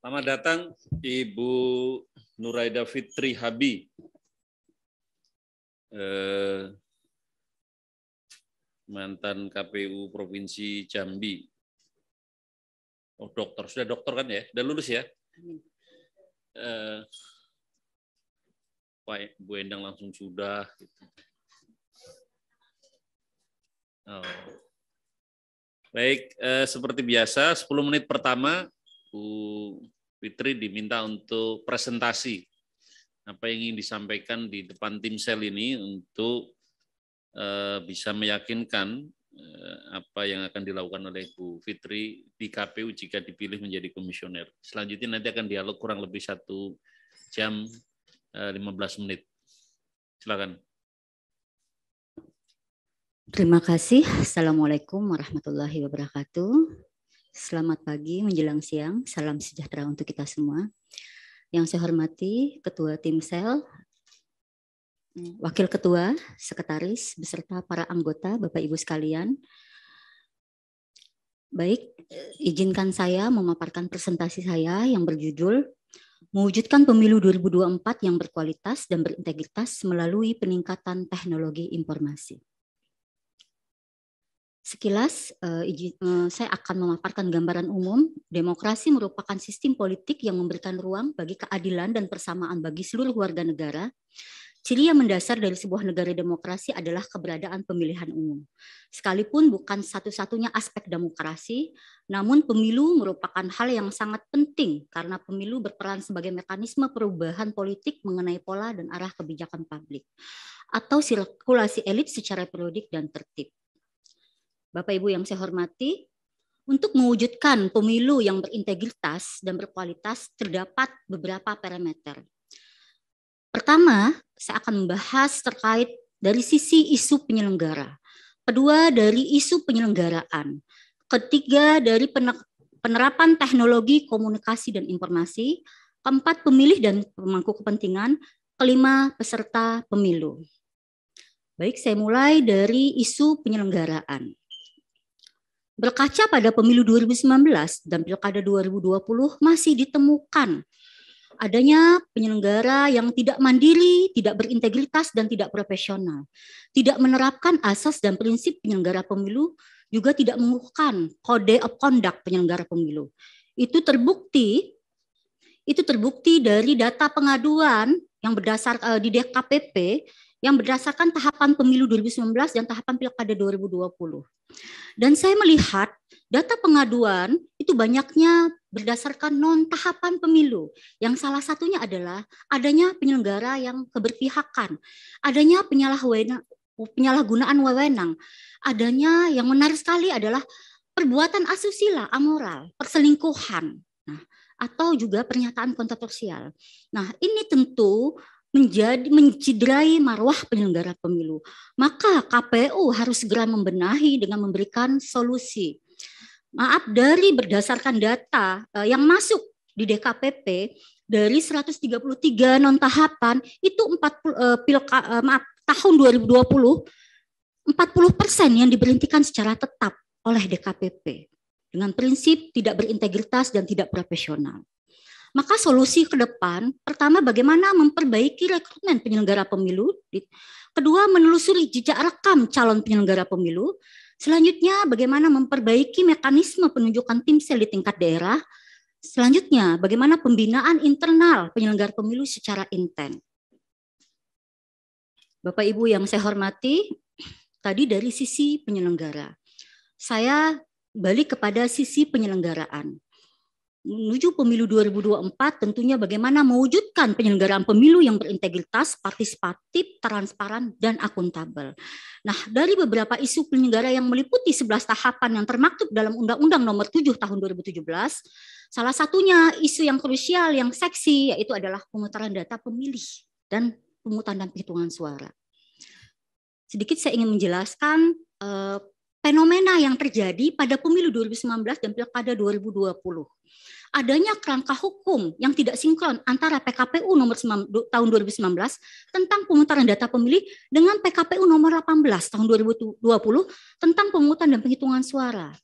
Selamat datang Ibu Nuraida Fitri Habi, mantan KPU Provinsi Jambi. Oh, dokter, sudah dokter kan ya? Sudah lulus ya? Pak Bu Endang langsung sudah. Oh. Baik, seperti biasa 10 menit pertama Bu Fitri diminta untuk presentasi apa yang ingin disampaikan di depan tim sel ini untuk bisa meyakinkan apa yang akan dilakukan oleh Bu Fitri di KPU jika dipilih menjadi komisioner. Selanjutnya nanti akan dialog kurang lebih 1 jam 15 menit. Silakan. Terima kasih. Assalamualaikum warahmatullahi wabarakatuh. Selamat pagi menjelang siang. Salam sejahtera untuk kita semua. Yang saya hormati Ketua Tim Sel, Wakil Ketua, Sekretaris, beserta para anggota, Bapak Ibu sekalian. Baik, izinkan saya memaparkan presentasi saya yang berjudul Mewujudkan Pemilu 2024 yang berkualitas dan berintegritas melalui peningkatan teknologi informasi. Sekilas, saya akan memaparkan gambaran umum. Demokrasi merupakan sistem politik yang memberikan ruang bagi keadilan dan persamaan bagi seluruh warga negara. Ciri yang mendasar dari sebuah negara demokrasi adalah keberadaan pemilihan umum. Sekalipun bukan satu-satunya aspek demokrasi, namun pemilu merupakan hal yang sangat penting karena pemilu berperan sebagai mekanisme perubahan politik mengenai pola dan arah kebijakan publik atau sirkulasi elit secara periodik dan tertib. Bapak Ibu yang saya hormati, untuk mewujudkan pemilu yang berintegritas dan berkualitas terdapat beberapa parameter. Pertama, saya akan membahas terkait dari sisi isu penyelenggara. Kedua, dari isu penyelenggaraan. Ketiga, dari penerapan teknologi komunikasi dan informasi. Keempat, pemilih dan pemangku kepentingan. Kelima, peserta pemilu. Baik, saya mulai dari isu penyelenggaraan. Berkaca pada pemilu 2019 dan pilkada 2020 masih ditemukan adanya penyelenggara yang tidak mandiri, tidak berintegritas, dan tidak profesional. Tidak menerapkan asas dan prinsip penyelenggara pemilu, juga tidak mengukuhkan kode of conduct penyelenggara pemilu. Itu terbukti dari data pengaduan yang berdasar di DKPP yang berdasarkan tahapan pemilu 2019 dan tahapan pilkada 2020. Dan saya melihat data pengaduan itu banyaknya berdasarkan non-tahapan pemilu. Yang salah satunya adalah adanya penyelenggara yang keberpihakan, adanya penyalahgunaan wewenang, adanya yang menarik sekali adalah perbuatan asusila, amoral, perselingkuhan, atau juga pernyataan kontroversial. Nah, ini tentu menciderai marwah penyelenggara pemilu. Maka KPU harus segera membenahi dengan memberikan solusi. Maaf, dari berdasarkan data yang masuk di DKPP dari 133 non tahapan itu tahun 2020 40% yang diberhentikan secara tetap oleh DKPP dengan prinsip tidak berintegritas dan tidak profesional. Maka solusi ke depan, pertama bagaimana memperbaiki rekrutmen penyelenggara pemilu, kedua menelusuri jejak rekam calon penyelenggara pemilu, selanjutnya bagaimana memperbaiki mekanisme penunjukan tim sel di tingkat daerah, selanjutnya bagaimana pembinaan internal penyelenggara pemilu secara intens. Bapak Ibu yang saya hormati, tadi dari sisi penyelenggara. Saya balik kepada sisi penyelenggaraan. Menuju pemilu 2024 tentunya bagaimana mewujudkan penyelenggaraan pemilu yang berintegritas, partisipatif, transparan, dan akuntabel. Nah, dari beberapa isu penyelenggara yang meliputi 11 tahapan yang termaktub dalam Undang-Undang Nomor 7 Tahun 2017, salah satunya isu yang krusial, yang seksi, yaitu adalah pemutaran data pemilih dan pemungutan dan penghitungan suara. Sedikit saya ingin menjelaskan fenomena yang terjadi pada pemilu 2019 dan pilkada 2020. Adanya kerangka hukum yang tidak sinkron antara PKPU nomor tahun 2019 tentang pemutaran data pemilih dengan PKPU nomor 18 tahun 2020 tentang pemungutan dan penghitungan suara.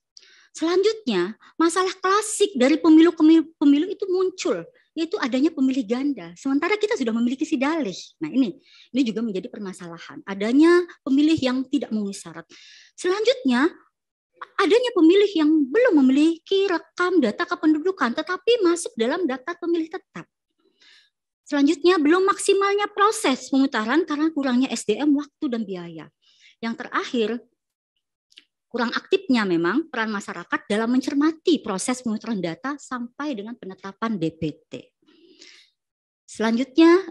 Selanjutnya, masalah klasik dari pemilu itu muncul muncul, yaitu adanya pemilih ganda. Sementara kita sudah memiliki si dalih. Nah ini juga menjadi permasalahan. Adanya pemilih yang tidak memenuhi syarat. Selanjutnya, adanya pemilih yang belum memiliki rekam data kependudukan, tetapi masuk dalam daftar pemilih tetap. Selanjutnya, belum maksimalnya proses pemutaran karena kurangnya SDM, waktu, dan biaya. Yang terakhir, kurang aktifnya memang peran masyarakat dalam mencermati proses pemutaran data sampai dengan penetapan DPT. Selanjutnya,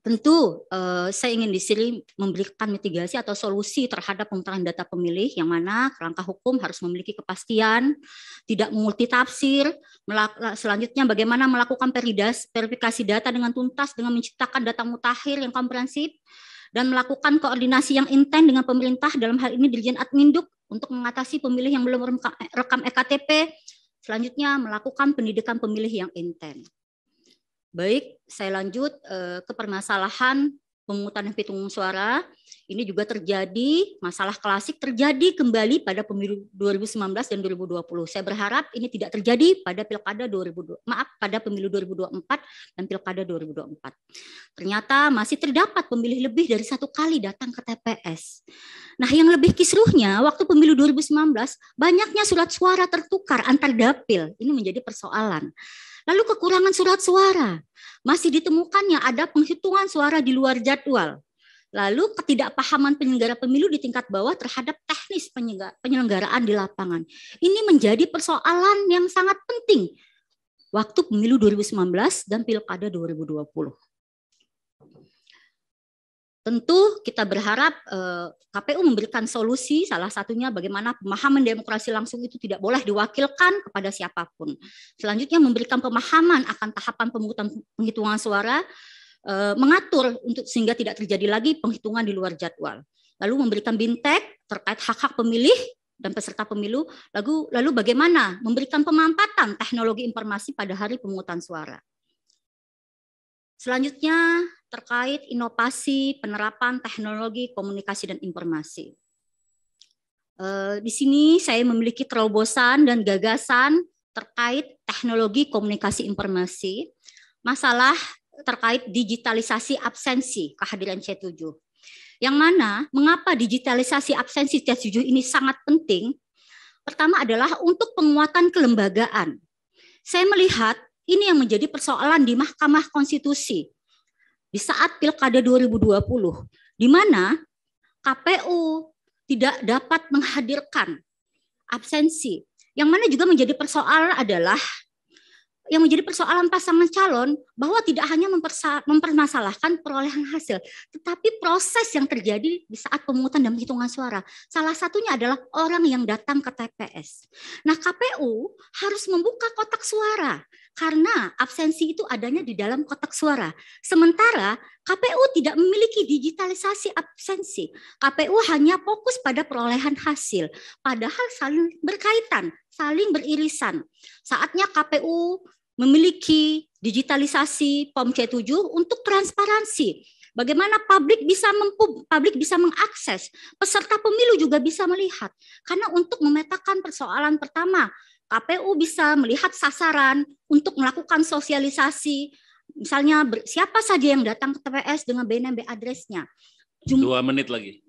tentu saya ingin di sini memberikan mitigasi atau solusi terhadap pemutaran data pemilih, yang mana kerangka hukum harus memiliki kepastian, tidak multitafsir. Selanjutnya, bagaimana melakukan verifikasi data dengan tuntas dengan menciptakan data mutakhir yang komprehensif, dan melakukan koordinasi yang intens dengan pemerintah, dalam hal ini Dirjen Adminduk, untuk mengatasi pemilih yang belum rekam EKTP. Selanjutnya, melakukan pendidikan pemilih yang intens. Baik, saya lanjut ke permasalahan pemungutan dan penghitungan suara. Ini juga terjadi, masalah klasik terjadi kembali pada pemilu 2019 dan 2020. Saya berharap ini tidak terjadi pada pada pemilu 2024 dan pilkada 2024. Ternyata masih terdapat pemilih lebih dari 1 kali datang ke TPS. Nah, yang lebih kisruhnya, waktu pemilu 2019, banyaknya surat suara tertukar antar dapil. Ini menjadi persoalan. Lalu kekurangan surat suara, masih ditemukannya ada penghitungan suara di luar jadwal. Lalu ketidakpahaman penyelenggara pemilu di tingkat bawah terhadap teknis penyelenggaraan di lapangan. Ini menjadi persoalan yang sangat penting waktu pemilu 2019 dan pilkada 2020. Tentu kita berharap KPU memberikan solusi, salah satunya bagaimana pemahaman demokrasi langsung itu tidak boleh diwakilkan kepada siapapun. Selanjutnya, memberikan pemahaman akan tahapan penghitungan suara, mengatur untuk sehingga tidak terjadi lagi penghitungan di luar jadwal. Lalu memberikan bintek terkait hak-hak pemilih dan peserta pemilu, lalu bagaimana memberikan pemampatan teknologi informasi pada hari pemungutan suara. Selanjutnya, terkait inovasi penerapan teknologi komunikasi dan informasi. Di sini saya memiliki terobosan dan gagasan terkait teknologi komunikasi informasi, masalah terkait digitalisasi absensi kehadiran C7. Yang mana, mengapa digitalisasi absensi C7 ini sangat penting? Pertama adalah untuk penguatan kelembagaan. Saya melihat ini yang menjadi persoalan di Mahkamah Konstitusi di saat Pilkada 2020, di mana KPU tidak dapat menghadirkan absensi. Yang mana juga menjadi persoalan adalah yang menjadi persoalan pasangan calon bahwa tidak hanya mempermasalahkan perolehan hasil, tetapi proses yang terjadi di saat pemungutan dan penghitungan suara. Salah satunya adalah orang yang datang ke TPS. Nah, KPU harus membuka kotak suara karena absensi itu adanya di dalam kotak suara. Sementara KPU tidak memiliki digitalisasi absensi. KPU hanya fokus pada perolehan hasil, padahal saling berkaitan, saling beririsan. Saatnya KPU memiliki digitalisasi POM C7 untuk transparansi. Bagaimana publik bisa mengakses, peserta pemilu juga bisa melihat. Karena untuk memetakan persoalan pertama, KPU bisa melihat sasaran untuk melakukan sosialisasi. Misalnya siapa saja yang datang ke TPS dengan BNMB address-nya. 2 menit lagi.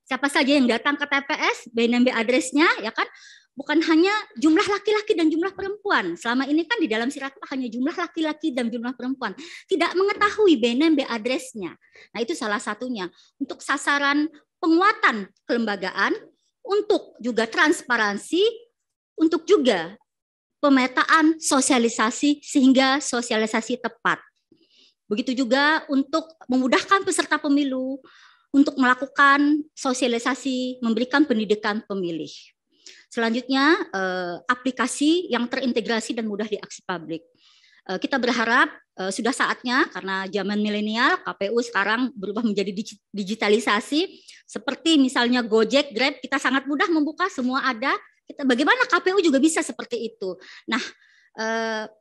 Siapa saja yang datang ke TPS, BNMB address-nya, ya kan? Bukan hanya jumlah laki-laki dan jumlah perempuan. Selama ini kan di dalam Sirakap hanya jumlah laki-laki dan jumlah perempuan. Tidak mengetahui BNMB address-nya. Nah, itu salah satunya. Untuk sasaran penguatan kelembagaan, untuk juga transparansi, untuk juga pemetaan sosialisasi sehingga sosialisasi tepat. Begitu juga untuk memudahkan peserta pemilu untuk melakukan sosialisasi, memberikan pendidikan pemilih. Selanjutnya, aplikasi yang terintegrasi dan mudah diakses publik. Kita berharap sudah saatnya, karena zaman milenial, KPU sekarang berubah menjadi digitalisasi, seperti misalnya Gojek, Grab, kita sangat mudah membuka, semua ada. Bagaimana KPU juga bisa seperti itu. Nah,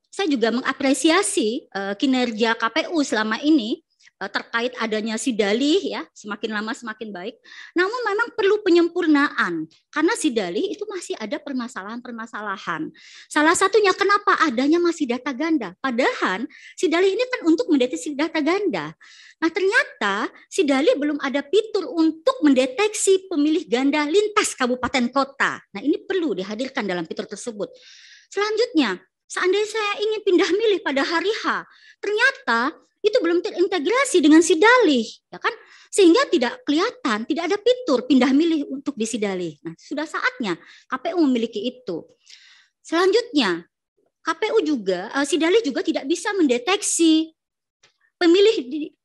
saya juga mengapresiasi kinerja KPU selama ini, terkait adanya sidalih ya, semakin lama semakin baik. Namun memang perlu penyempurnaan karena sidalih itu masih ada permasalahan-permasalahan. Salah satunya kenapa adanya masih data ganda. Padahal sidalih ini kan untuk mendeteksi data ganda. Nah, ternyata sidalih belum ada fitur untuk mendeteksi pemilih ganda lintas kabupaten kota. Nah, ini perlu dihadirkan dalam fitur tersebut. Selanjutnya, seandainya saya ingin pindah milih pada hari H, ternyata itu belum terintegrasi dengan sidalih, ya kan? Sehingga tidak kelihatan, tidak ada fitur pindah milih untuk di sidalih. Nah, sudah saatnya KPU memiliki itu. Selanjutnya, KPU juga, sidalih juga tidak bisa mendeteksi pemilih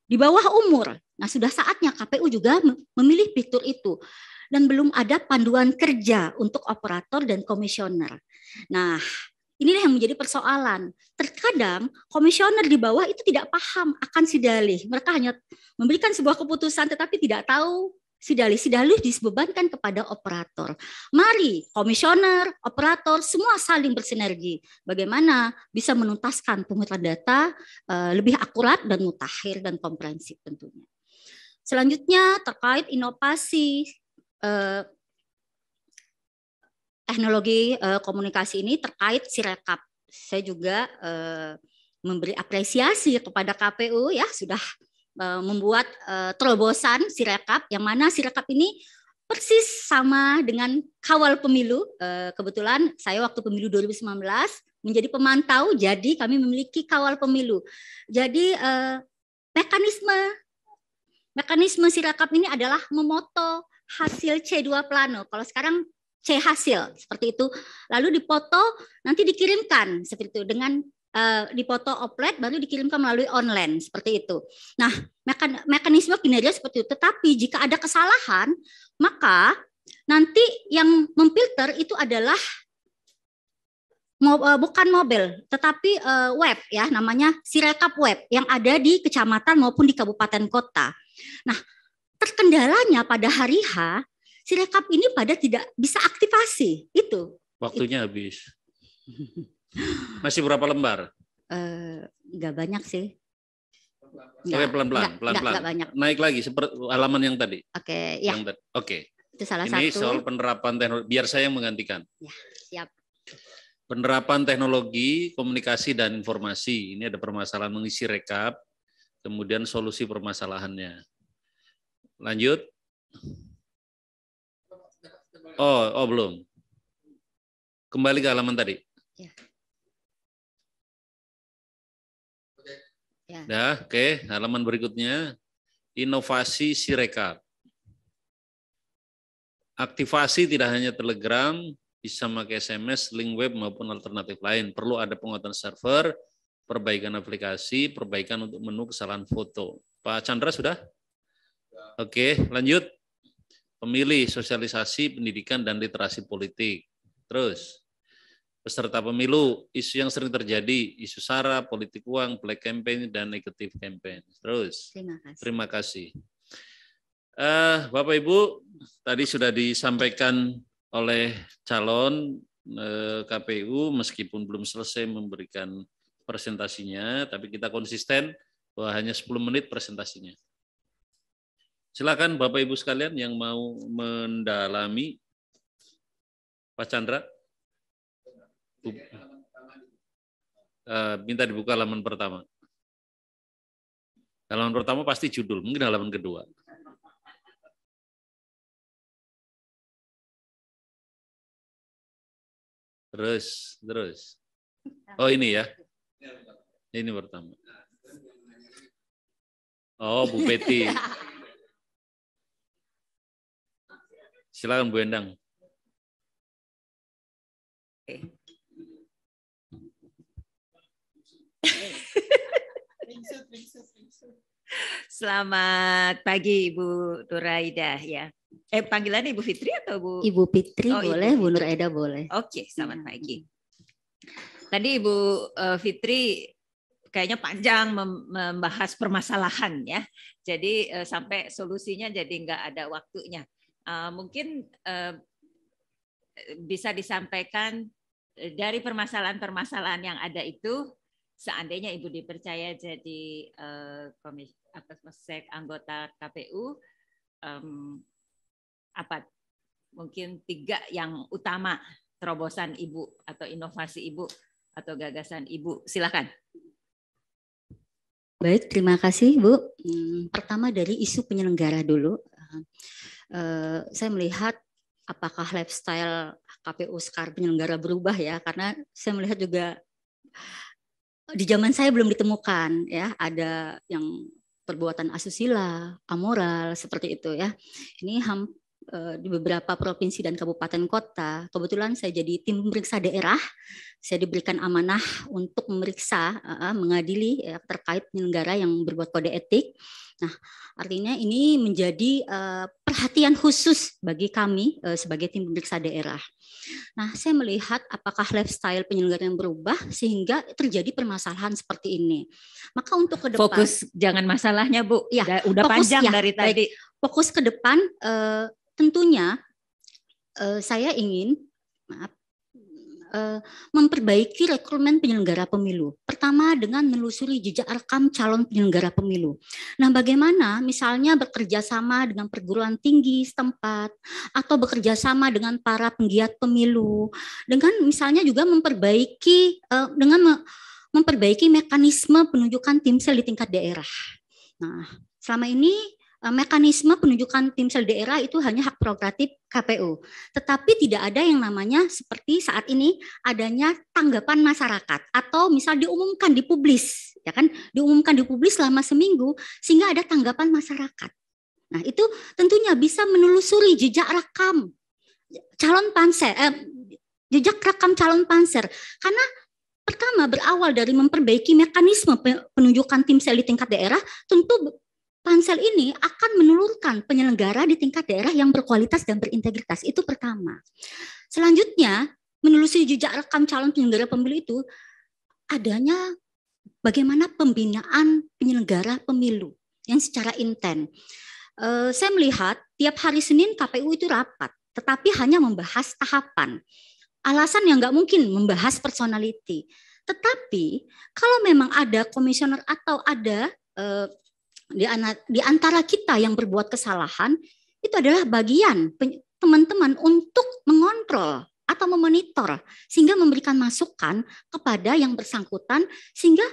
di bawah umur. Nah, sudah saatnya KPU juga memilih fitur itu. Dan belum ada panduan kerja untuk operator dan komisioner. Nah, inilah yang menjadi persoalan. Terkadang komisioner di bawah itu tidak paham akan sidalih. Mereka hanya memberikan sebuah keputusan tetapi tidak tahu sidalih. Sidalih dibebankan kepada operator. Mari komisioner, operator semua saling bersinergi. Bagaimana bisa menuntaskan pemungutan data lebih akurat dan mutakhir dan komprehensif tentunya. Selanjutnya terkait inovasi teknologi komunikasi ini terkait Sirekap. Saya juga memberi apresiasi kepada KPU ya sudah membuat terobosan Sirekap yang mana Sirekap ini persis sama dengan kawal pemilu. Kebetulan saya waktu pemilu 2019 menjadi pemantau, jadi kami memiliki kawal pemilu. Jadi mekanisme Sirekap ini adalah memoto hasil C2 plano. Kalau sekarang C hasil seperti itu, lalu dipoto nanti dikirimkan seperti itu dengan dipoto offline baru dikirimkan melalui online seperti itu. Nah, mekanisme kinerja seperti itu. Tetapi jika ada kesalahan, maka nanti yang memfilter itu adalah bukan mobil, tetapi web ya, namanya Sirekap web yang ada di kecamatan maupun di kabupaten kota. Nah, terkendalanya pada hari H Sirekap ini pada tidak bisa aktivasi itu. Waktunya habis. Masih berapa lembar? Enggak banyak sih. Oke, pelan-pelan. Enggak banyak. Naik lagi seperti halaman yang tadi. Oke, ya. Oke. Itu salah ini satu. soal penerapan teknologi. Biar saya yang menggantikan. Ya, siap. Penerapan teknologi komunikasi dan informasi. Ini ada permasalahan mengisi rekap, kemudian solusi permasalahannya. Lanjut. Oh belum. Kembali ke halaman tadi. Ya. Dah, oke. Halaman berikutnya, inovasi Sirekap. Aktivasi tidak hanya Telegram, bisa pakai SMS, link web maupun alternatif lain. Perlu ada penguatan server, perbaikan aplikasi, perbaikan untuk menu kesalahan foto. Pak Chandra sudah? Oke, lanjut. Pemilih, sosialisasi, pendidikan, dan literasi politik. Terus, peserta pemilu, isu yang sering terjadi, isu SARA, politik uang, black campaign, dan negatif campaign. Terus, terima kasih. Bapak Ibu, tadi sudah disampaikan oleh calon KPU, meskipun belum selesai memberikan presentasinya, tapi kita konsisten bahwa hanya 10 menit presentasinya. Silakan Bapak Ibu sekalian yang mau mendalami. Pak Chandra. Minta dibuka halaman pertama. Halaman pertama pasti judul, mungkin halaman kedua. Terus. Oh ini ya. Ini pertama. Oh Bu Betty. Silakan Bu Endang. Selamat pagi Ibu Nuraida ya. Panggilannya Ibu Fitri atau Bu? Ibu Fitri boleh, Ibu Bu Nuraida boleh. Oke, selamat pagi. Tadi Ibu Fitri kayaknya panjang membahas permasalahan ya. Jadi sampai solusinya jadi nggak ada waktunya. Mungkin bisa disampaikan dari permasalahan-permasalahan yang ada itu, seandainya Ibu dipercaya jadi atas Sek anggota KPU, apa mungkin 3 yang utama terobosan Ibu atau inovasi Ibu atau gagasan Ibu, silakan. Baik, terima kasih Bu. Pertama dari isu penyelenggara dulu. Saya melihat apakah lifestyle KPU sekarang penyelenggara berubah ya, karena saya melihat juga di zaman saya belum ditemukan ya ada yang perbuatan asusila, amoral seperti itu ya. Ini di beberapa provinsi dan kabupaten kota, kebetulan saya jadi tim pemeriksa daerah, saya diberikan amanah untuk memeriksa, mengadili ya, terkait penyelenggara yang berbuat kode etik. Nah, artinya ini menjadi perhatian khusus bagi kami sebagai tim pemeriksa daerah. Nah, saya melihat apakah lifestyle penyelenggara yang berubah sehingga terjadi permasalahan seperti ini. Maka untuk ke depan, fokus jangan masalahnya Bu, ya, udah fokus, panjang ya, dari baik. tadi. Fokus ke depan. Tentunya saya ingin memperbaiki rekrutmen penyelenggara pemilu. Pertama dengan menelusuri jejak rekam calon penyelenggara pemilu. Nah, bagaimana misalnya bekerja sama dengan perguruan tinggi setempat atau bekerja sama dengan para penggiat pemilu, dengan misalnya juga memperbaiki mekanisme penunjukan timsel di tingkat daerah. Nah, selama ini mekanisme penunjukan timsel daerah itu hanya hak prerogatif KPU. Tetapi tidak ada yang namanya seperti saat ini adanya tanggapan masyarakat atau misal diumumkan di publis, ya kan? Diumumkan di publis selama seminggu sehingga ada tanggapan masyarakat. Nah, itu tentunya bisa menelusuri jejak rekam calon panser, jejak rekam calon panser. Karena pertama berawal dari memperbaiki mekanisme penunjukan timsel di tingkat daerah, tentu pansel ini akan menelurkan penyelenggara di tingkat daerah yang berkualitas dan berintegritas. Itu pertama. Selanjutnya, menelusuri jejak rekam calon penyelenggara pemilu itu adanya bagaimana pembinaan penyelenggara pemilu yang secara intens. Saya melihat tiap hari Senin KPU itu rapat, tetapi hanya membahas tahapan. Alasan yang nggak mungkin membahas personality. Tetapi kalau memang ada komisioner atau ada di antara kita yang berbuat kesalahan, itu adalah bagian teman-teman untuk mengontrol atau memonitor sehingga memberikan masukan kepada yang bersangkutan sehingga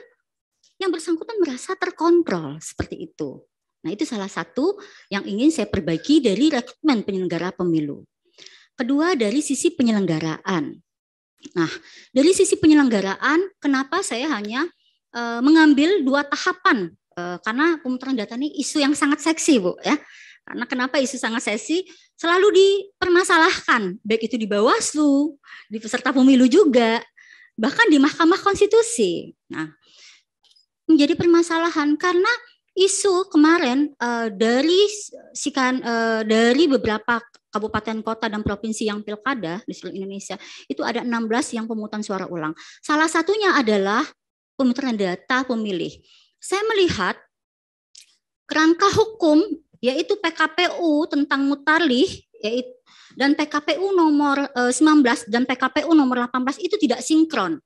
yang bersangkutan merasa terkontrol seperti itu. Nah, itu salah satu yang ingin saya perbaiki dari rekrutmen penyelenggara pemilu. Kedua, dari sisi penyelenggaraan. Nah, dari sisi penyelenggaraan, kenapa saya hanya mengambil 2 tahapan? Karena pemutaran data ini isu yang sangat seksi, Bu, ya. Karena kenapa isu sangat seksi? Selalu dipermasalahkan, baik itu di Bawaslu, di peserta pemilu juga, bahkan di Mahkamah Konstitusi. Nah, menjadi permasalahan karena isu kemarin dari beberapa kabupaten kota dan provinsi yang pilkada di seluruh Indonesia itu ada 16 yang pemungutan suara ulang. Salah satunya adalah pemutaran data pemilih. Saya melihat kerangka hukum yaitu PKPU tentang mutarlih dan PKPU nomor 19 dan PKPU nomor 18 itu tidak sinkron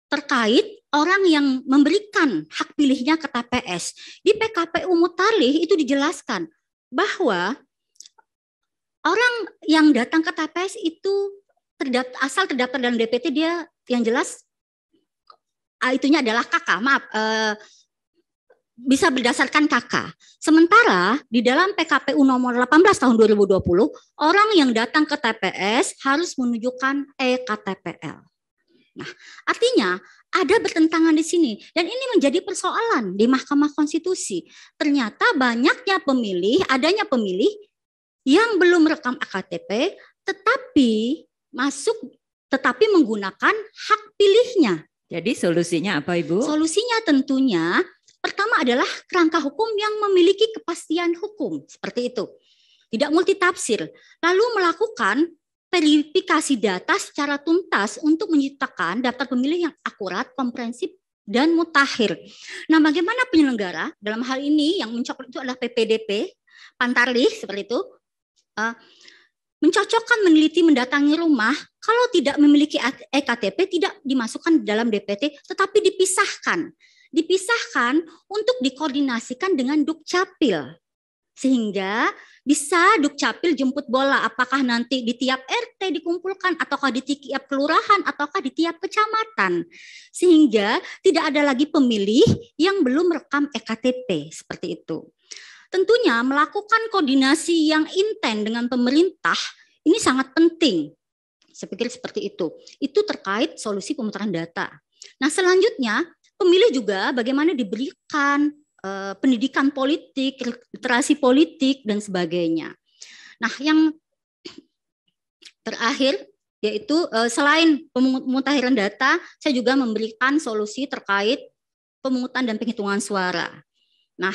terkait orang yang memberikan hak pilihnya ke TPS. Di PKPU mutarlih itu dijelaskan bahwa orang yang datang ke TPS itu asal terdaftar dalam DPT dia yang jelas itunya adalah kakak, bisa berdasarkan KK. Sementara di dalam PKPU nomor 18 tahun 2020, orang yang datang ke TPS harus menunjukkan EKTPL. Nah, artinya ada bertentangan di sini dan ini menjadi persoalan di Mahkamah Konstitusi. Ternyata adanya pemilih yang belum rekam EKTP tetapi menggunakan hak pilihnya. Jadi solusinya apa, Ibu? Solusinya tentunya pertama adalah kerangka hukum yang memiliki kepastian hukum, seperti itu. Tidak multitafsir. Lalu melakukan verifikasi data secara tuntas untuk menciptakan daftar pemilih yang akurat, komprehensif, dan mutakhir. Nah, bagaimana penyelenggara dalam hal ini yang mencocokkan itu adalah PPDP, Pantarlih, seperti itu, mencocokkan, meneliti, mendatangi rumah, kalau tidak memiliki EKTP tidak dimasukkan dalam DPT, tetapi dipisahkan. dipisahkan untuk dikoordinasikan dengan Dukcapil. Sehingga bisa Dukcapil jemput bola, apakah nanti di tiap RT dikumpulkan, ataukah di tiap kelurahan, ataukah di tiap kecamatan. Sehingga tidak ada lagi pemilih yang belum rekam EKTP, seperti itu. Tentunya melakukan koordinasi yang intens dengan pemerintah ini sangat penting. Saya pikir seperti itu. Itu terkait solusi pemutaran data. Nah, selanjutnya pemilih juga bagaimana diberikan pendidikan politik, literasi politik, dan sebagainya. Nah, yang terakhir yaitu selain pemutahiran data, saya juga memberikan solusi terkait pemungutan dan penghitungan suara. Nah,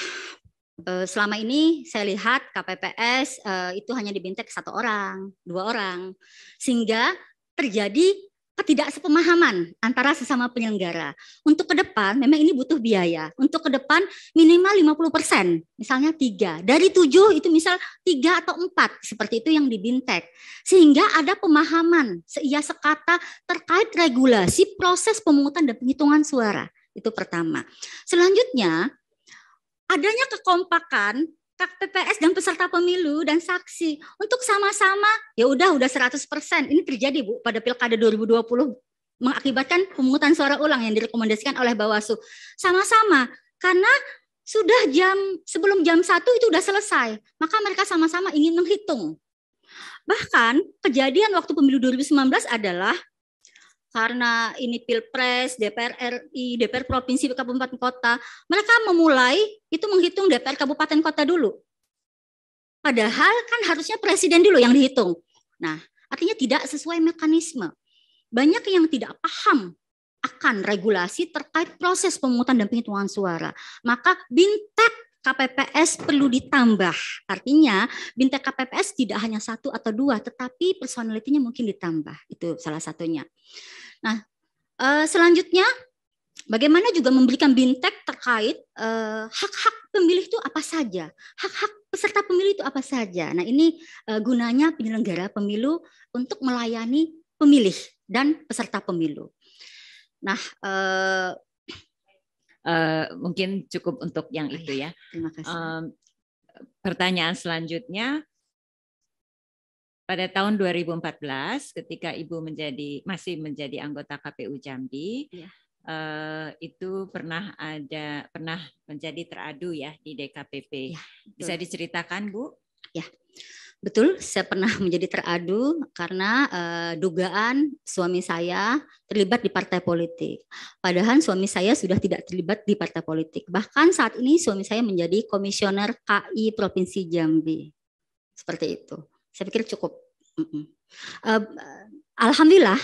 selama ini saya lihat KPPS itu hanya dibintek 1 orang, 2 orang, sehingga terjadi ketidaksepemahaman antara sesama penyelenggara. Untuk ke depan memang ini butuh biaya. Untuk ke depan minimal 50%, misalnya 3. Dari 7 itu misal 3 atau 4, seperti itu yang dibintek. Sehingga ada pemahaman seia sekata terkait regulasi proses pemungutan dan penghitungan suara. Itu pertama. Selanjutnya, adanya kekompakan KPPS dan peserta pemilu dan saksi untuk sama-sama ya udah 100%. Ini terjadi Bu pada Pilkada 2020 mengakibatkan pemungutan suara ulang yang direkomendasikan oleh Bawaslu. Sama-sama karena sudah sebelum jam 1 itu udah selesai. Maka mereka sama-sama ingin menghitung. Bahkan kejadian waktu pemilu 2019 adalah karena ini Pilpres, DPR RI, DPR Provinsi, Kabupaten Kota, mereka memulai itu menghitung DPR Kabupaten Kota dulu. Padahal kan harusnya Presiden dulu yang dihitung. Nah, artinya tidak sesuai mekanisme. Banyak yang tidak paham akan regulasi terkait proses pemungutan dan penghitungan suara. Maka bintek KPPS perlu ditambah. Artinya bintek KPPS tidak hanya 1 atau 2, tetapi personalitinya mungkin ditambah. Itu salah satunya. Nah, selanjutnya bagaimana juga memberikan bintek terkait hak-hak pemilih itu apa saja, hak-hak peserta pemilu itu apa saja. Nah, ini gunanya penyelenggara pemilu untuk melayani pemilih dan peserta pemilu. Nah, mungkin cukup untuk yang itu ya. Terima kasih. Pertanyaan selanjutnya. Pada tahun 2014, ketika Ibu masih menjadi anggota KPU Jambi, ya. Itu pernah menjadi teradu ya di DKPP. Ya, bisa diceritakan, Bu? Ya, betul. Saya pernah menjadi teradu karena dugaan suami saya terlibat di partai politik. Padahal suami saya sudah tidak terlibat di partai politik. Bahkan saat ini suami saya menjadi komisioner KI Provinsi Jambi. Seperti itu. Saya pikir cukup. Alhamdulillah,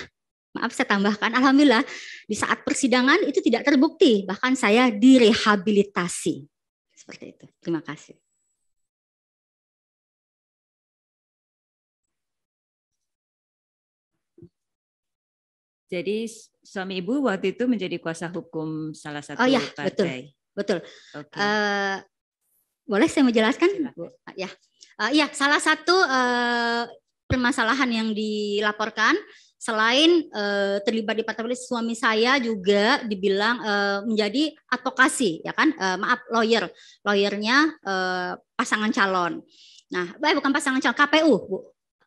maaf saya tambahkan, alhamdulillah di saat persidangan itu tidak terbukti, bahkan saya direhabilitasi. Seperti itu. Terima kasih. Jadi suami Ibu waktu itu menjadi kuasa hukum salah satu partai. Betul. Okay. Boleh saya menjelaskan? Ya. Ya, salah satu permasalahan yang dilaporkan selain terlibat di partai politik, suami saya juga dibilang menjadi advokasi, ya kan? Lawyernya pasangan calon. Nah, bukan pasangan calon, KPU, Bu.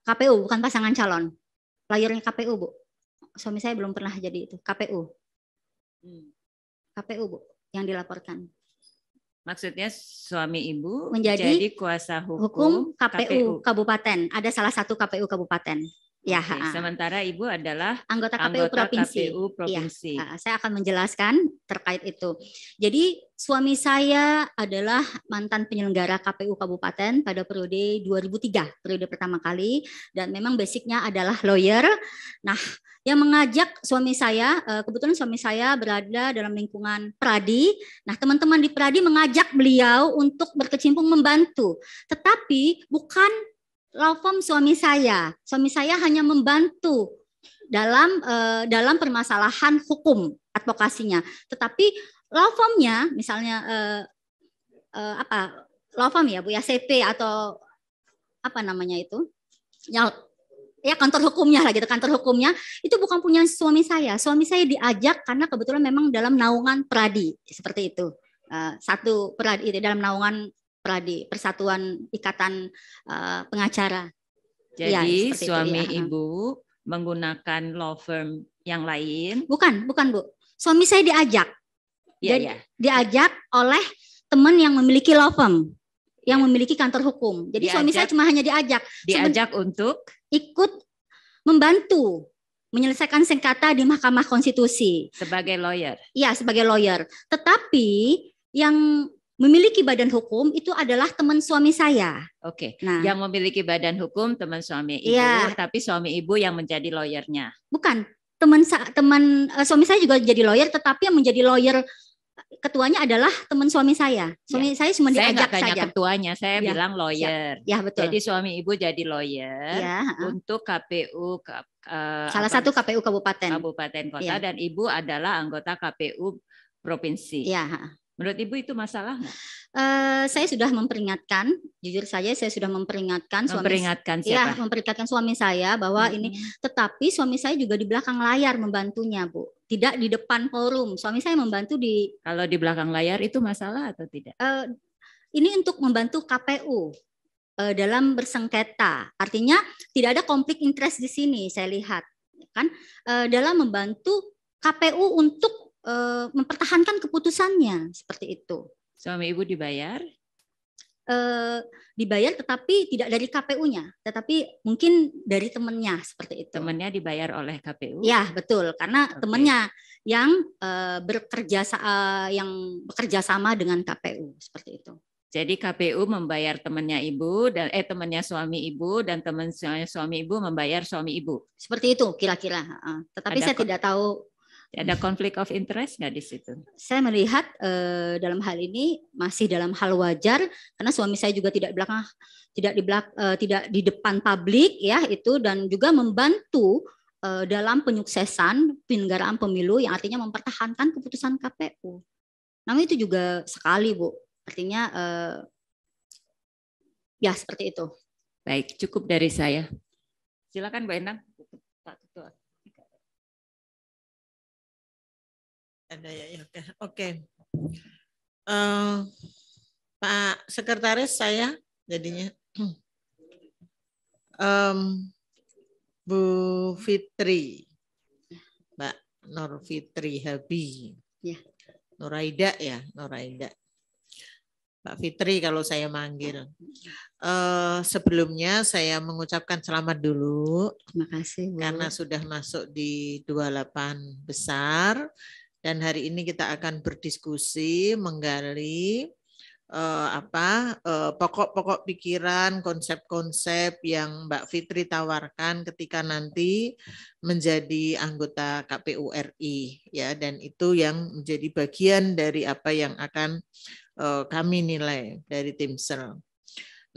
KPU bukan pasangan calon. Lawyernya KPU, Bu. Suami saya belum pernah jadi itu, KPU. KPU, Bu, yang dilaporkan. Maksudnya suami Ibu menjadi kuasa hukum KPU Kabupaten. Ada salah satu KPU Kabupaten. Ya. Okay. Sementara Ibu adalah anggota KPU Provinsi. Ya, saya akan menjelaskan terkait itu. Jadi suami saya adalah mantan penyelenggara KPU Kabupaten pada periode 2003, periode pertama kali, dan memang basicnya adalah lawyer. Nah, yang mengajak suami saya, kebetulan suami saya berada dalam lingkungan Pradi. Nah, teman-teman di Pradi mengajak beliau untuk berkecimpung membantu. Tetapi bukan law firm suami saya. Suami saya hanya membantu dalam permasalahan hukum advokasinya. Tetapi law firmnya, misalnya law firm ya Bu ya, CP atau apa namanya itu? ya kantor hukumnya lah gitu, kantor hukumnya itu bukan punya suami saya. Suami saya diajak karena kebetulan memang dalam naungan Pradi seperti itu. Satu Pradi itu dalam naungan Pradi, Persatuan Ikatan Pengacara. Jadi ya, suami itu, ya. Ibu menggunakan law firm yang lain? Bukan Bu. Suami saya diajak. Ya, Jadi ya. diajak oleh teman yang memiliki law firm, yang memiliki kantor hukum. Jadi suami saya cuma hanya diajak untuk ikut membantu menyelesaikan sengketa di Mahkamah Konstitusi sebagai lawyer. Iya, sebagai lawyer. Tetapi yang memiliki badan hukum itu adalah teman suami saya. Oke. Nah, yang memiliki badan hukum teman suami Ibu, ya, tapi suami Ibu yang menjadi lawyernya. Bukan. Teman suami saya juga jadi lawyer, tetapi yang menjadi lawyer ketuanya adalah teman suami saya. Suami saya cuma diajak saja. Ketuanya, saya bilang lawyer. Ya, betul. Jadi suami Ibu jadi lawyer untuk KPU salah satu KPU kabupaten kota, dan Ibu adalah anggota KPU provinsi. Ya. Menurut Ibu itu masalah nggak? Saya sudah memperingatkan, jujur saja saya sudah memperingatkan siapa? Memperingatkan suami saya bahwa ini, tetapi suami saya juga di belakang layar membantunya, Bu. Tidak di depan forum. Suami saya membantu di. Kalau di belakang layar itu masalah atau tidak? Ini untuk membantu KPU dalam bersengketa. Artinya tidak ada konflik interest di sini, saya lihat kan, dalam membantu KPU untuk mempertahankan keputusannya seperti itu. Suami Ibu dibayar? Dibayar, tetapi tidak dari KPU-nya, tetapi mungkin dari temannya seperti itu. Temannya dibayar oleh KPU? Ya, betul, karena temannya yang bekerja sama dengan KPU seperti itu. Jadi KPU membayar temannya Ibu dan temannya suami Ibu, dan teman suami Ibu membayar suami Ibu. Seperti itu kira-kira. Tetapi saya tidak tahu. Ada konflik of interest nggak di situ? Saya melihat dalam hal ini masih dalam hal wajar, karena suami saya juga tidak di depan publik ya itu, dan juga membantu dalam penyuksesan penyelenggaraan pemilu yang artinya mempertahankan keputusan KPU. Namun itu juga sekali, Bu. Artinya ya seperti itu. Baik, cukup dari saya. Silakan Bu Endang. Pak Ketua. Ada ya, oke. Pak Sekretaris saya jadinya Bu Fitri, Mbak Nur Fitri Habi, ya. Nuraida ya, Nuraida. Mbak Fitri kalau saya manggil. Sebelumnya saya mengucapkan selamat dulu. Terima kasih, Bu. Karena sudah masuk di 28 besar. Dan hari ini kita akan berdiskusi menggali pokok-pokok pikiran, konsep-konsep yang Mbak Fitri tawarkan ketika nanti menjadi anggota KPU RI ya, dan itu yang menjadi bagian dari apa yang akan kami nilai dari Timsel.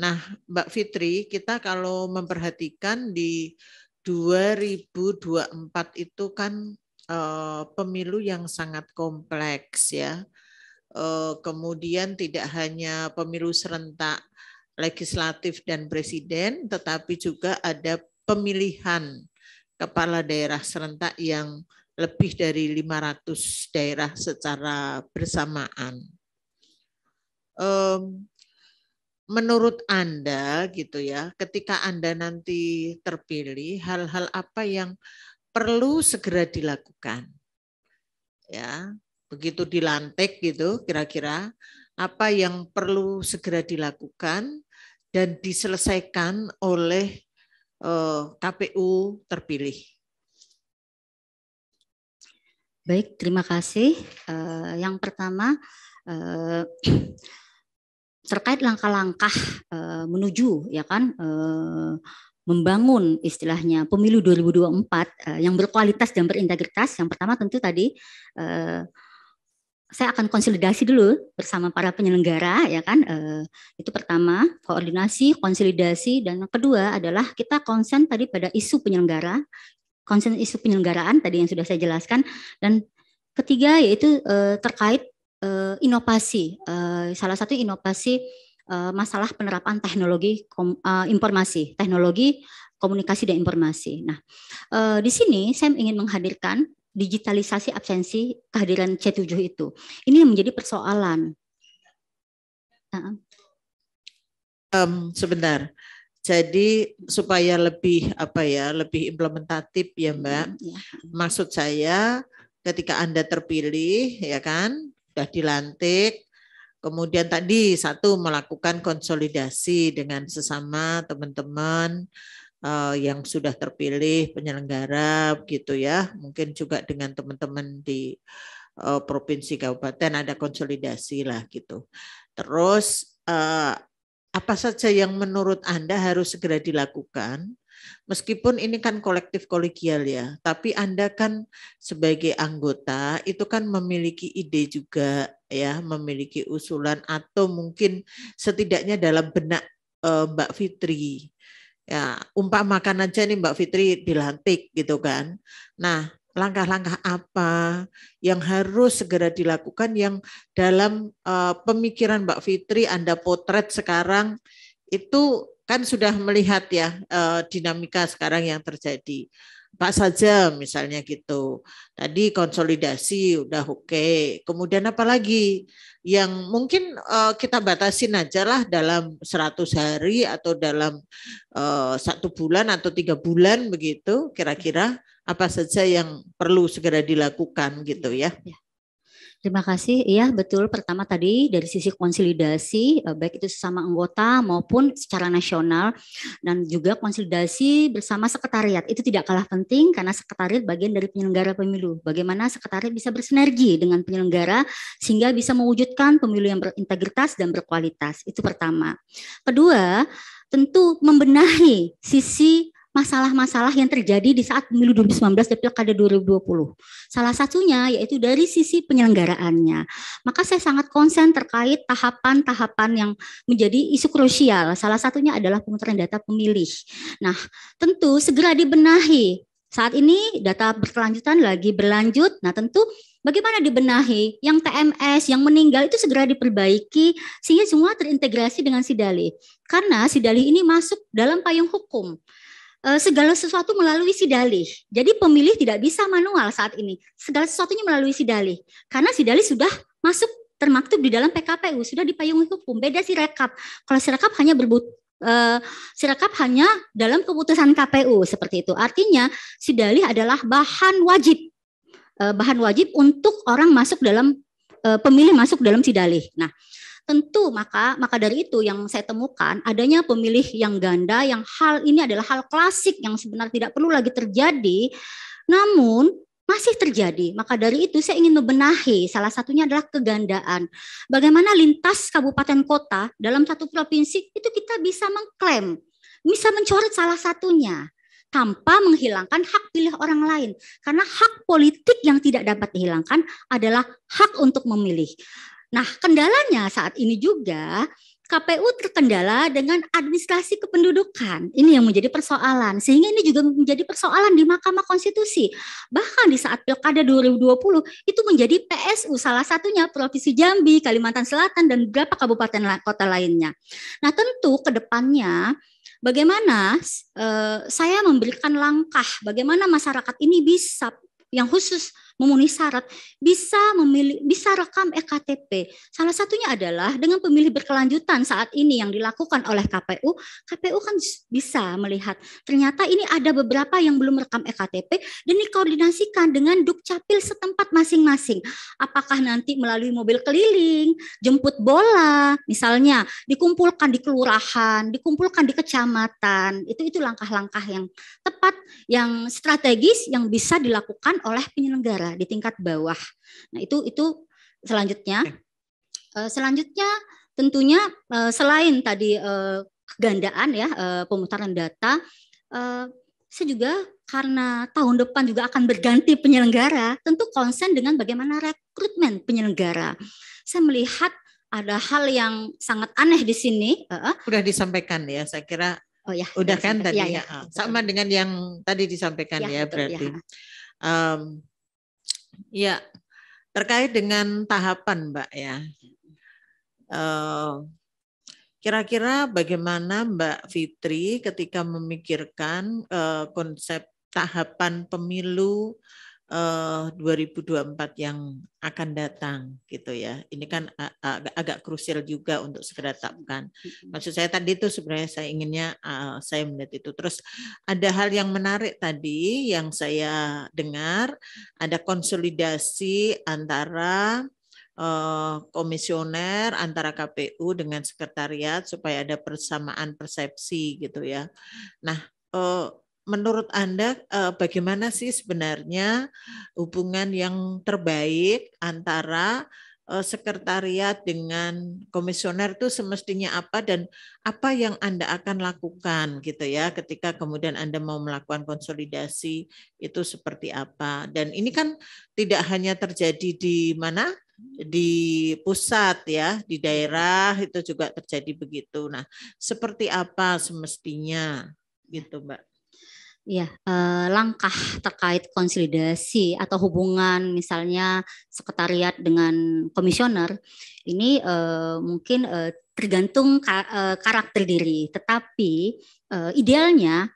Nah, Mbak Fitri, kita kalau memperhatikan di 2024 itu kan pemilu yang sangat kompleks ya. Kemudian tidak hanya pemilu serentak legislatif dan presiden, tetapi juga ada pemilihan kepala daerah serentak yang lebih dari 500 daerah secara bersamaan. Menurut Anda gitu ya, ketika Anda nanti terpilih, hal-hal apa yang perlu segera dilakukan? Ya, begitu dilantik gitu, kira-kira apa yang perlu segera dilakukan dan diselesaikan oleh KPU terpilih? Baik, terima kasih. Yang pertama terkait langkah-langkah menuju ya kan membangun istilahnya pemilu 2024 yang berkualitas dan berintegritas. Yang pertama tentu tadi saya akan konsolidasi dulu bersama para penyelenggara ya kan. Itu pertama, koordinasi, konsolidasi, dan yang kedua adalah kita konsen tadi pada isu penyelenggara, konsen isu penyelenggaraan tadi yang sudah saya jelaskan, dan ketiga yaitu terkait inovasi. Salah satu inovasi masalah penerapan teknologi informasi, teknologi komunikasi dan informasi. Nah, di sini saya ingin menghadirkan digitalisasi absensi kehadiran C7 itu. Ini yang menjadi persoalan. Sebentar. Jadi supaya lebih lebih implementatif ya Mbak. Ya. Maksud saya ketika Anda terpilih ya kan, sudah dilantik, kemudian tadi satu melakukan konsolidasi dengan sesama teman-teman yang sudah terpilih penyelenggara gitu ya. Mungkin juga dengan teman-teman di provinsi kabupaten ada konsolidasi lah gitu. Terus apa saja yang menurut Anda harus segera dilakukan, meskipun ini kan kolektif kolegial ya, tapi Anda kan sebagai anggota itu kan memiliki ide juga ya, memiliki usulan atau mungkin setidaknya dalam benak Mbak Fitri. Ya, umpamakan aja nih Mbak Fitri dilantik gitu kan. Nah, langkah-langkah apa yang harus segera dilakukan yang dalam pemikiran Mbak Fitri Anda potret sekarang itu kan sudah melihat ya dinamika sekarang yang terjadi. Pak saja misalnya gitu. Tadi konsolidasi udah oke. Kemudian apa lagi yang mungkin kita batasin aja lah dalam 100 hari atau dalam 1 bulan atau 3 bulan begitu kira-kira apa saja yang perlu segera dilakukan gitu ya. Terima kasih. Iya, betul. Pertama tadi dari sisi konsolidasi, baik itu sesama anggota maupun secara nasional, dan juga konsolidasi bersama sekretariat. Itu tidak kalah penting karena sekretariat bagian dari penyelenggara pemilu. Bagaimana sekretariat bisa bersinergi dengan penyelenggara sehingga bisa mewujudkan pemilu yang berintegritas dan berkualitas. Itu pertama. Kedua, tentu membenahi sisi masalah-masalah yang terjadi di saat pemilu 2019 dan pilkada 2020. Salah satunya yaitu dari sisi penyelenggaraannya. Maka saya sangat konsen terkait tahapan-tahapan yang menjadi isu krusial. Salah satunya adalah pemutaran data pemilih. Nah, tentu segera dibenahi. Saat ini data berkelanjutan lagi berlanjut. Nah, tentu bagaimana dibenahi? Yang TMS, yang meninggal itu segera diperbaiki sehingga semua terintegrasi dengan Sidalih. Karena Sidalih ini masuk dalam payung hukum. Segala sesuatu melalui Sidalih. Jadi pemilih tidak bisa manual saat ini. Segala sesuatunya melalui Sidalih. Karena Sidalih sudah masuk termaktub di dalam PKPU, sudah dipayungi hukum. Beda Sirekap. Kalau Sirekap hanya Sirekap hanya dalam keputusan KPU seperti itu. Artinya Sidalih adalah bahan wajib untuk orang masuk dalam pemilih masuk dalam Sidalih. Nah, tentu maka dari itu yang saya temukan adanya pemilih yang ganda, yang hal ini adalah hal klasik yang sebenarnya tidak perlu lagi terjadi, namun masih terjadi. Maka dari itu saya ingin membenahi, salah satunya adalah kegandaan. Bagaimana lintas kabupaten kota dalam satu provinsi itu kita bisa mengklaim, bisa mencoret salah satunya tanpa menghilangkan hak pilih orang lain. Karena hak politik yang tidak dapat dihilangkan adalah hak untuk memilih. Nah, kendalanya saat ini juga KPU terkendala dengan administrasi kependudukan. Ini yang menjadi persoalan. Sehingga ini juga menjadi persoalan di Mahkamah Konstitusi. Bahkan di saat Pilkada 2020 itu menjadi PSU, salah satunya Provinsi Jambi, Kalimantan Selatan, dan beberapa kabupaten kota lainnya. Nah, tentu ke depannya bagaimana saya memberikan langkah, bagaimana masyarakat ini bisa yang khusus memenuhi syarat bisa rekam ektp. Salah satunya adalah dengan pemilih berkelanjutan saat ini yang dilakukan oleh KPU. KPU kan bisa melihat ternyata ini ada beberapa yang belum rekam ektp dan dikoordinasikan dengan Dukcapil setempat masing-masing. Apakah nanti melalui mobil keliling, jemput bola, misalnya dikumpulkan di kelurahan, dikumpulkan di kecamatan. Itu langkah-langkah yang tepat, yang strategis yang bisa dilakukan oleh penyelenggara di tingkat bawah. Nah, itu selanjutnya. Selanjutnya tentunya selain tadi kegandaan ya pemutaran data, saya juga karena tahun depan juga akan berganti penyelenggara, tentu konsen dengan bagaimana rekrutmen penyelenggara. Saya melihat ada hal yang sangat aneh di sini. Sudah disampaikan ya, saya kira. Oh ya, udah kan tadi ya, sama dengan yang tadi disampaikan ya betul, berarti. Ya, terkait dengan tahapan Mbak ya. Kira-kira bagaimana Mbak Fitri ketika memikirkan konsep tahapan pemilu 2024 yang akan datang gitu ya. Ini kan agak krusial juga untuk segera tetapkan. Maksud saya tadi itu sebenarnya saya inginnya saya melihat itu. Terus ada hal yang menarik tadi yang saya dengar, ada konsolidasi antara komisioner, antara KPU dengan sekretariat supaya ada persamaan persepsi gitu ya. Nah, menurut Anda bagaimana sih sebenarnya hubungan yang terbaik antara sekretariat dengan komisioner itu semestinya apa dan apa yang Anda akan lakukan gitu ya ketika kemudian Anda mau melakukan konsolidasi itu seperti apa. Dan ini kan tidak hanya terjadi di mana? Di pusat ya, di daerah itu juga terjadi begitu. Nah, seperti apa semestinya gitu, Mbak? Ya, langkah terkait konsolidasi atau hubungan misalnya sekretariat dengan komisioner ini mungkin tergantung karakter diri, tetapi idealnya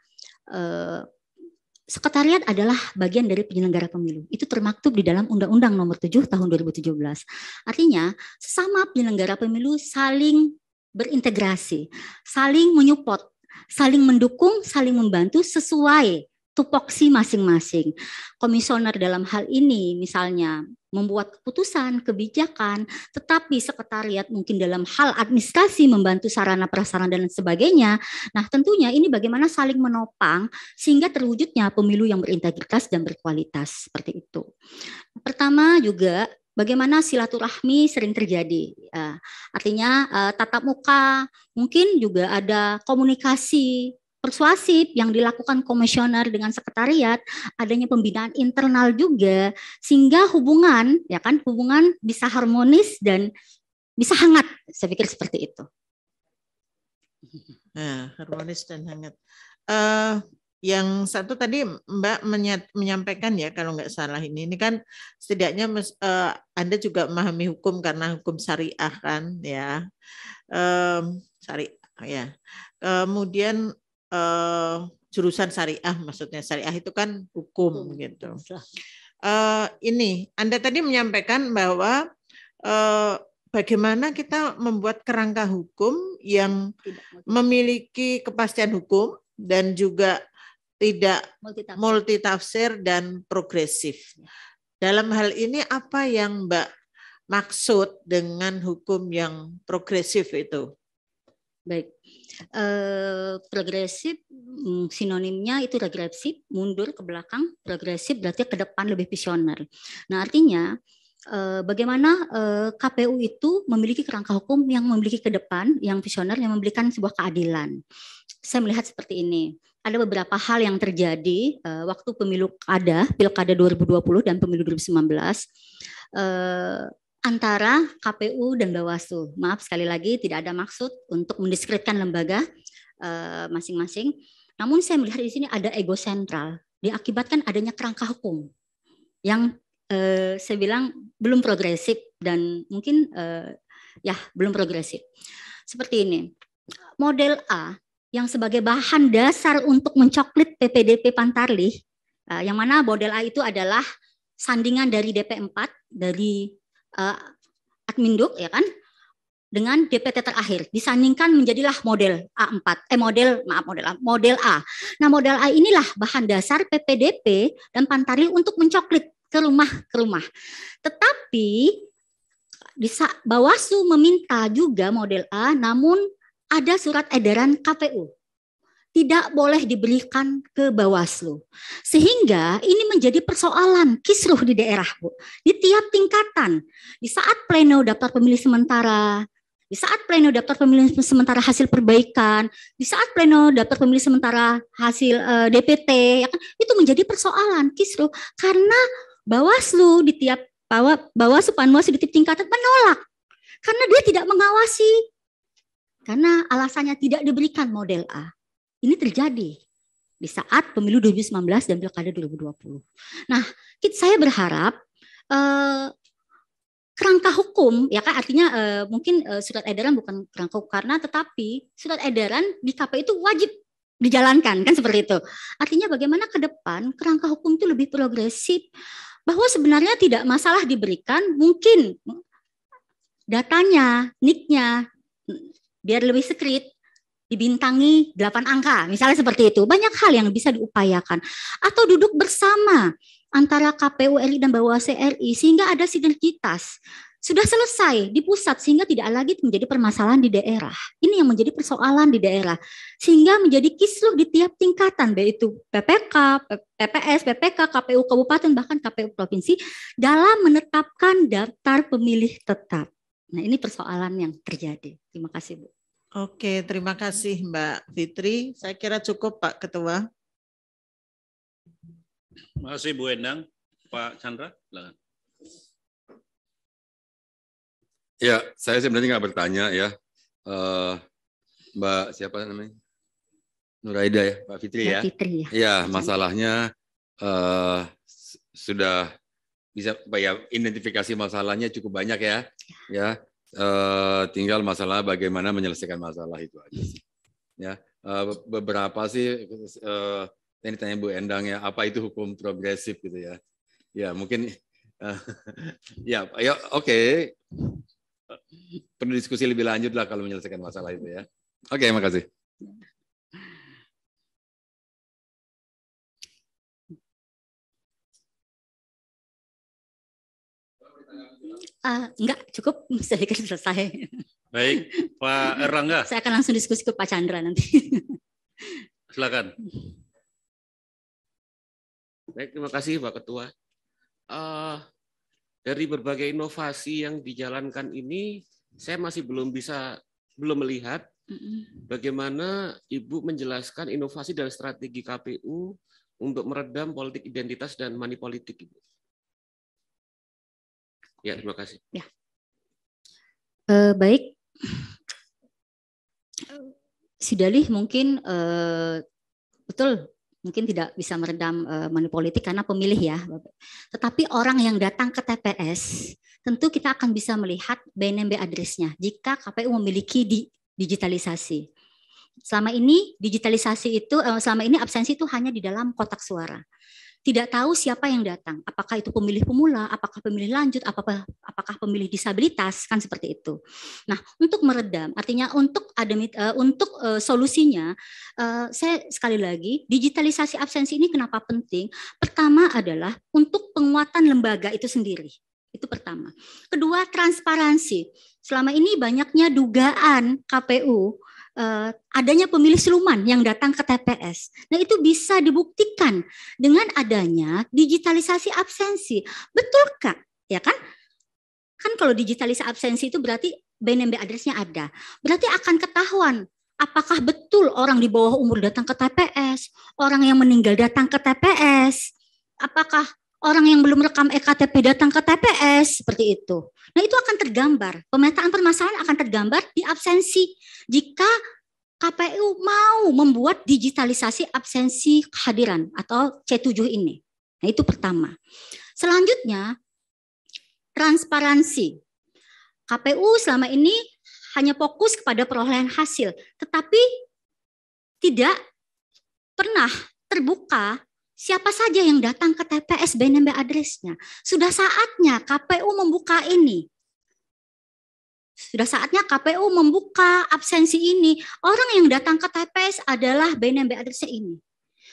sekretariat adalah bagian dari penyelenggara pemilu. Itu termaktub di dalam Undang-Undang Nomor 7 Tahun 2017. Artinya, sesama penyelenggara pemilu saling berintegrasi, saling menyupport, saling mendukung, saling membantu sesuai tupoksi masing-masing. Komisioner dalam hal ini misalnya membuat keputusan, kebijakan, tetapi sekretariat mungkin dalam hal administrasi membantu sarana prasarana dan sebagainya. Nah, tentunya ini bagaimana saling menopang sehingga terwujudnya pemilu yang berintegritas dan berkualitas seperti itu. Pertama juga bagaimana silaturahmi sering terjadi. Artinya tatap muka, mungkin juga ada komunikasi persuasif yang dilakukan komisioner dengan sekretariat, adanya pembinaan internal juga sehingga hubungan bisa harmonis dan bisa hangat. Saya pikir seperti itu. Nah, harmonis dan hangat. Yang satu tadi Mbak menyampaikan ya kalau nggak salah ini kan setidaknya Anda juga memahami hukum karena hukum syariah kan ya, syariah ya. Kemudian jurusan syariah, maksudnya syariah itu kan hukum gitu. Ini Anda tadi menyampaikan bahwa bagaimana kita membuat kerangka hukum yang memiliki kepastian hukum dan juga tidak multitafsir dan progresif. Dalam hal ini apa yang Mbak maksud dengan hukum yang progresif itu? Baik, progresif sinonimnya itu regresif, mundur ke belakang, progresif berarti ke depan lebih visioner. Nah, artinya bagaimana KPU itu memiliki kerangka hukum yang memiliki ke depan, yang visioner, yang memberikan sebuah keadilan. Saya melihat seperti ini. Ada beberapa hal yang terjadi waktu pemilu Pilkada 2020 dan pemilu 2019 antara KPU dan Bawaslu. Maaf sekali lagi tidak ada maksud untuk mendiskreditkan lembaga masing-masing. Namun saya melihat di sini ada ego sentral diakibatkan adanya kerangka hukum yang saya bilang belum progresif dan mungkin belum progresif. Seperti ini. Model A yang sebagai bahan dasar untuk mencoklit PPDP Pantarlih, yang mana model A itu adalah sandingan dari DP4 dari Adminduk ya kan, dengan DPT terakhir disandingkan menjadilah model A4 model A. Nah, model A inilah bahan dasar PPDP dan Pantarlih untuk mencoklit ke rumah. Tetapi Bawaslu meminta juga model A, namun ada surat edaran KPU tidak boleh diberikan ke Bawaslu. Sehingga ini menjadi persoalan kisruh di daerah, Bu. Di tiap tingkatan. Di saat pleno daftar pemilih sementara, di saat pleno daftar pemilih sementara hasil perbaikan, di saat pleno daftar pemilih sementara hasil DPT, ya kan, itu menjadi persoalan kisruh karena Bawaslu di tiap Panwaslu di tiap tingkatan menolak karena dia tidak mengawasi. Karena alasannya tidak diberikan model A. Ini terjadi di saat pemilu 2019 dan pilkada 2020. Nah, saya berharap kerangka hukum, ya kan, artinya mungkin surat edaran bukan kerangka hukum karena, tetapi surat edaran di KPU itu wajib dijalankan, kan seperti itu. Artinya bagaimana ke depan kerangka hukum itu lebih progresif, bahwa sebenarnya tidak masalah diberikan mungkin datanya, nicknya, biar lebih sekret, dibintangi 8 angka, misalnya seperti itu. Banyak hal yang bisa diupayakan. Atau duduk bersama antara KPU RI dan Bawaslu RI sehingga ada sinergitas. Sudah selesai di pusat sehingga tidak lagi menjadi permasalahan di daerah. Ini yang menjadi persoalan di daerah. Sehingga menjadi kisruh di tiap tingkatan, baik itu PPK, PPS, PPK, KPU Kabupaten, bahkan KPU Provinsi dalam menetapkan daftar pemilih tetap. Nah, ini persoalan yang terjadi. Terima kasih, Bu. Oke, terima kasih Mbak Fitri. Saya kira cukup Pak Ketua. Terima kasih Bu Endang. Pak Chandra, silakan. Ya, saya sebenarnya nggak bertanya ya. Mbak siapa namanya? Nuraida ya, Mbak Fitri ya. Fitri, ya. Ya, masalahnya sudah bisa ya, identifikasi masalahnya cukup banyak ya. Ya, tinggal masalah bagaimana menyelesaikan masalah itu aja sih. Ya, beberapa sih yang ditanya Bu Endang ya, apa itu hukum progresif gitu ya. Ya, mungkin ya, oke. Perlu diskusi lebih lanjut lah kalau menyelesaikan masalah itu ya. Oke, makasih. Enggak, cukup, saya kira selesai. Baik, Pak Erlangga. Saya akan langsung diskusi ke Pak Chandra nanti. Silakan. Baik, terima kasih Pak Ketua. Dari berbagai inovasi yang dijalankan ini, saya masih belum melihat bagaimana Ibu menjelaskan inovasi dan strategi KPU untuk meredam politik identitas dan money politik, Ibu. Ya, terima kasih. Ya. Baik, Sidalih mungkin betul, mungkin tidak bisa meredam money politik karena pemilih ya. Tetapi orang yang datang ke TPS, tentu kita akan bisa melihat BNMB address-nya jika KPU memiliki digitalisasi. Selama ini digitalisasi itu, selama ini absensi itu hanya di dalam kotak suara. Tidak tahu siapa yang datang, apakah itu pemilih pemula, apakah pemilih lanjut, apakah pemilih disabilitas, kan seperti itu. Nah, untuk meredam, artinya untuk solusinya, saya sekali lagi, digitalisasi absensi ini kenapa penting? Pertama adalah untuk penguatan lembaga itu sendiri. Itu pertama. Kedua, transparansi. Selama ini banyaknya dugaan KPU adanya pemilih siluman yang datang ke TPS. Nah, itu bisa dibuktikan dengan adanya digitalisasi absensi. Betul Kak? Ya kan? Kan kalau digitalisasi absensi itu berarti BNMB address-nya ada. Berarti akan ketahuan apakah betul orang di bawah umur datang ke TPS, orang yang meninggal datang ke TPS, apakah orang yang belum rekam EKTP datang ke TPS, seperti itu. Nah, itu akan tergambar, pemetaan permasalahan akan tergambar di absensi jika KPU mau membuat digitalisasi absensi kehadiran atau C7 ini. Nah, itu pertama. Selanjutnya, transparansi. KPU selama ini hanya fokus kepada perolehan hasil, tetapi tidak pernah terbuka siapa saja yang datang ke TPS BNMB address-nya. Sudah saatnya KPU membuka ini. Sudah saatnya KPU membuka absensi ini. Orang yang datang ke TPS adalah BNMB address-nya ini.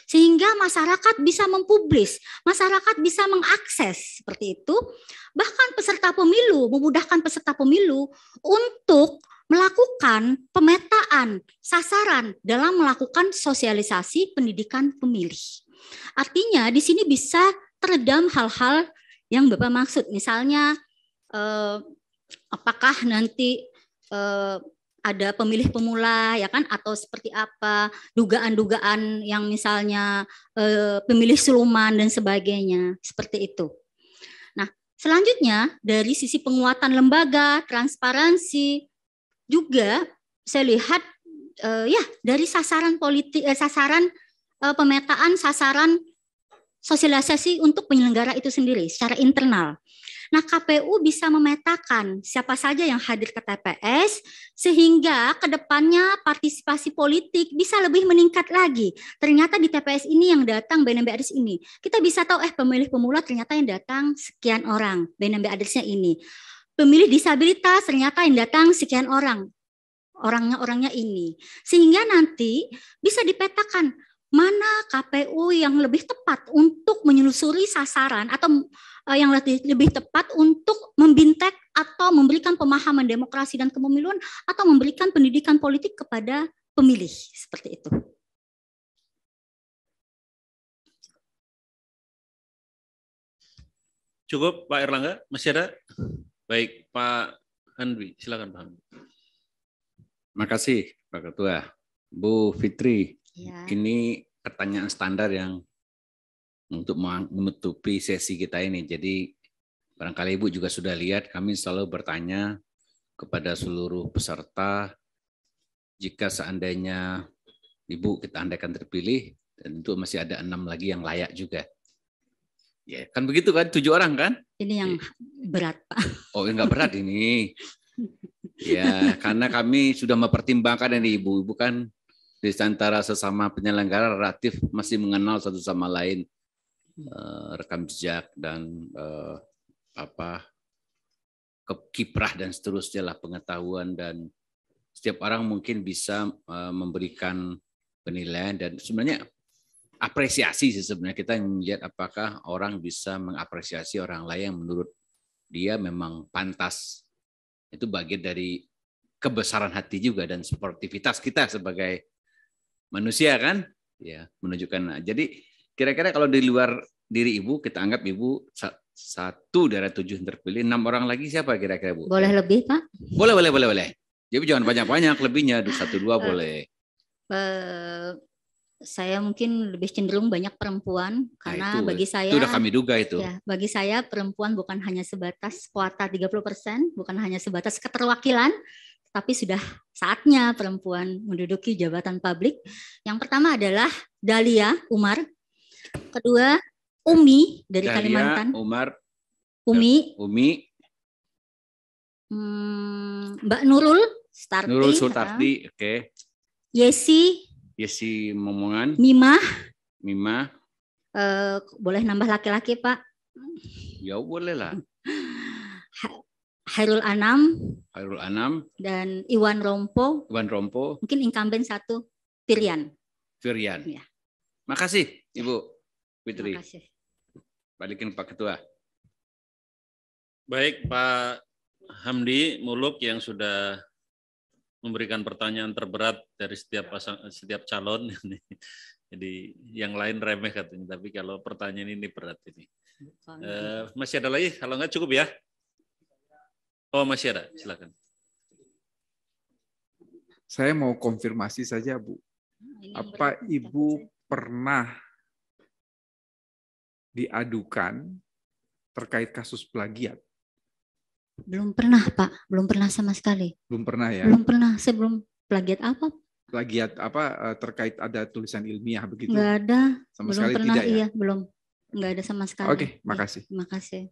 Sehingga masyarakat bisa mempublis, masyarakat bisa mengakses seperti itu. Bahkan peserta pemilu, memudahkan peserta pemilu untuk melakukan pemetaan sasaran dalam melakukan sosialisasi pendidikan pemilih. Artinya di sini bisa teredam hal-hal yang Bapak maksud, misalnya apakah nanti ada pemilih pemula ya kan, atau seperti apa dugaan-dugaan yang misalnya pemilih siluman dan sebagainya, seperti itu. Nah, selanjutnya dari sisi penguatan lembaga, transparansi juga saya lihat ya dari sasaran politik, sasaran pemetaan sasaran sosialisasi untuk penyelenggara itu sendiri secara internal. Nah, KPU bisa memetakan siapa saja yang hadir ke TPS sehingga kedepannya partisipasi politik bisa lebih meningkat lagi. Ternyata di TPS ini yang datang BNMB Adres ini. Kita bisa tahu pemilih pemula ternyata yang datang sekian orang, BNMB Adresnya ini. Pemilih disabilitas ternyata yang datang sekian orang. Orangnya ini. Sehingga nanti bisa dipetakan mana KPU yang lebih tepat untuk menelusuri sasaran atau yang lebih tepat untuk membintek atau memberikan pemahaman demokrasi dan kepemiluan atau memberikan pendidikan politik kepada pemilih seperti itu. Cukup Pak Erlangga, masih ada? Baik, Pak Handwi, silakan Pak Handwi. Terima kasih Pak Ketua. Bu Fitri, Ya. ini pertanyaan standar yang untuk menutupi sesi kita ini. Jadi barangkali Ibu juga sudah lihat, kami selalu bertanya kepada seluruh peserta, jika seandainya Ibu kita andaikan terpilih, tentu masih ada 6 lagi yang layak juga. Ya kan begitu kan, 7 orang kan? Ini yang berat Pak. Oh enggak berat ini. Ya karena kami sudah mempertimbangkan ini Ibu. Ibu kan di antara sesama penyelenggara relatif masih mengenal satu sama lain, rekam jejak dan kiprah dan seterusnya lah, pengetahuan, dan setiap orang mungkin bisa memberikan penilaian dan sebenarnya apresiasi sih sebenarnya. Kita melihat apakah orang bisa mengapresiasi orang lain yang menurut dia memang pantas. Itu bagian dari kebesaran hati juga dan sportivitas kita sebagai manusia kan, ya menunjukkan. Jadi kira-kira kalau di luar diri Ibu, kita anggap Ibu 1 dari 7 yang terpilih, 6 orang lagi siapa kira-kira Bu? Boleh lebih Pak? Boleh. Jadi jangan banyak-banyak, lebihnya 1-2 boleh. Saya mungkin lebih cenderung banyak perempuan karena itu, bagi saya itu udah kami duga itu. Ya, bagi saya perempuan bukan hanya sebatas kuota 30%, bukan hanya sebatas keterwakilan, tapi sudah saatnya perempuan menduduki jabatan publik. Yang pertama adalah Dahlia Umar, kedua Umi dari Dahlia, Kalimantan. Umar, Umi, Mbak Nurul Starti, oke. Yesi Momongan, Mima. Boleh nambah laki-laki Pak? Ya boleh lah. Hairul Anam dan Iwan Rompo. Mungkin incumbent 1 Firian. Ya. Makasih Ibu Fitri. Terima kasih. Balikin Pak Ketua. Baik Pak Hamdi Muluk yang sudah memberikan pertanyaan terberat dari setiap calon. Jadi yang lain remeh katanya, tapi kalau pertanyaan ini berat ini. Masih ada lagi? Kalau enggak cukup ya? Oh masih ada, silakan. Saya mau konfirmasi saja Bu. Apa Ibu pernah diadukan terkait kasus plagiat? Belum pernah Pak, belum pernah sama sekali. Belum pernah ya? Belum pernah, saya belum plagiat apa. Plagiat apa terkait ada tulisan ilmiah begitu? Enggak ada, sama belum sekali pernah, tidak ya? Iya, belum. Enggak ada sama sekali. Oke, makasih. Ya, terima kasih.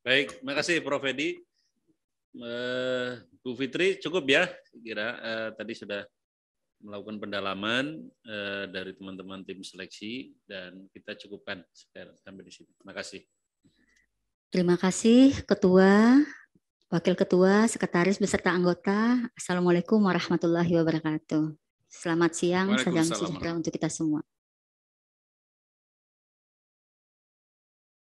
Baik, makasih Prof. Edi. Bu Fitri cukup ya, kira tadi sudah melakukan pendalaman dari teman-teman tim seleksi dan kita cukupkan sampai di sini. Terima kasih. Terima kasih Ketua, Wakil Ketua, Sekretaris beserta anggota. Assalamualaikum warahmatullahi wabarakatuh. Selamat siang, salam sejahtera untuk kita semua.